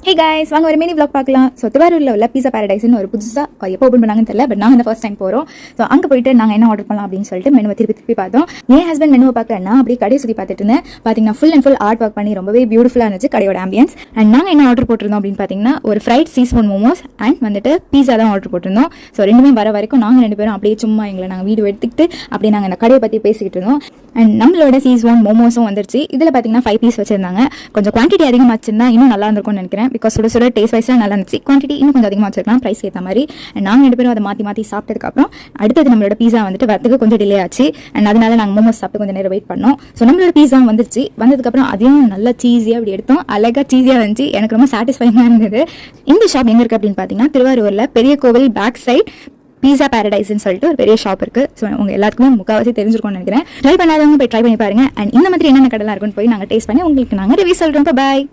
Hey guys, வாங்க ஒரு mini vlog பார்க்கலாம். ஸோ திருவாரூரில் உள்ள பீஸா பேரடைஸ்னு ஒரு புதுசாக எப்போ ஓப்பன் பண்ணாங்கன்னு தெரியல. பட் நாங்கள் இந்த ஃபர்ஸ்ட் டைம் போகிறோம். ஸோ அங்கே போயிட்டு நாங்கள் என்ன ஆர்டர் பண்ணலாம் அப்படின்னு சொல்லிட்டு மெனுவை திருப்பி பார்த்தோம். என் ஹஸ்பண்ட் மெனுவை பார்க்கறேன்னா அப்படியே கடையை சுற்றி பார்த்துட்டு இருந்தேன். பார்த்தீங்கன்னா full and full art work பண்ணி ரொம்பவே பியூட்டிஃபுல்லாக இருந்துச்சு கடையோட ஆம்பியன்ஸ். அண்ட் நாங்கள் என்ன ஆர்டர் போட்டிருந்தோம் அப்படின்னு பார்த்தீங்கன்னா ஒரு ஃப்ரைட் சீஸ்பூன் மோமோஸ் அண்ட் வந்துட்டு பீஸா தான் ஆர்டர் போட்டிருந்தோம். ஸோ ரெண்டுமே வர வரைக்கும் நாங்கள் ரெண்டு பேரும் அப்படியே சும்மா எங்களை நாங்கள் வீடியோ எடுத்துக்கிட்டு அப்படியே நாங்கள் இந்த கடையை பற்றி பேசிக்கிட்டு இருந்தோம். அண்ட் நம்மளோட சீஸ்பூன் மோமோஸும் வந்துருச்சு. இதில் பார்த்தீங்கன்னா 5 பீஸ் வச்சிருந்தாங்க. கொஞ்சம் குவான்டிட்டி அதிகமாக வச்சிருந்தா இன்னும் நல்லா இருந்திருக்கும்னு நினைக்கிறேன். பிகாஸ் சுட சுட டேஸ்ட் வைஸாக நல்லா இருந்துச்சு. குவான்டிட்டி இன்னும் கொஞ்சம் அதிகமாக வச்சிருக்கலாம் ப்ரைஸ் ஏற்ற மாதிரி. அண்ட் நாங்கள் ரெண்டு பேரும் அதை மாற்றி சாப்பிட்டதுக்கப்புறம் அடுத்தது நம்மளோட பீஸா வந்துட்டு வரதுக்கு கொஞ்சம் டிலே ஆச்சு. அண்ட் அதனால நாங்கள் மோமோஸ் சாப்பிட்டு கொஞ்சம் நேரம் வெயிட் பண்ணோம். ஸோ நம்மளோட பீஸா வந்துருச்சு. வந்ததுக்கப்புறம் அதையும் நல்லா சீஸியாக அப்படி எடுத்தோம். அழகாக சீஸியாக வந்துச்சு. எனக்கு ரொம்ப சாட்டிஸ்ஃபைங்காக இருந்தது. இந்த ஷாப் எங்கே இருக்குது அப்படின்னு பார்த்தீங்கன்னா திருவாரூரில் பெரிய கோவில் பேக் சைட் பீஸா பேரடைஸ்ன்னு சொல்லிட்டு ஒரு பெரிய ஷாப் இருக்கு. ஸோ உங்க எல்லாத்துக்குமே முக்கால்வாசி தெரிஞ்சிருக்கும்னு நினைக்கிறேன். ட்ரை பண்ணாதவங்க போய் ட்ரை பண்ணி பாருங்க. அண்ட் இந்த மாதிரி என்னென்ன கடலாம் இருக்குன்னு போய் நாங்கள் டேஸ்ட் பண்ணி உங்களுக்கு நாங்கள் ரிவ்யூ சொல்கிறோம். பாய்.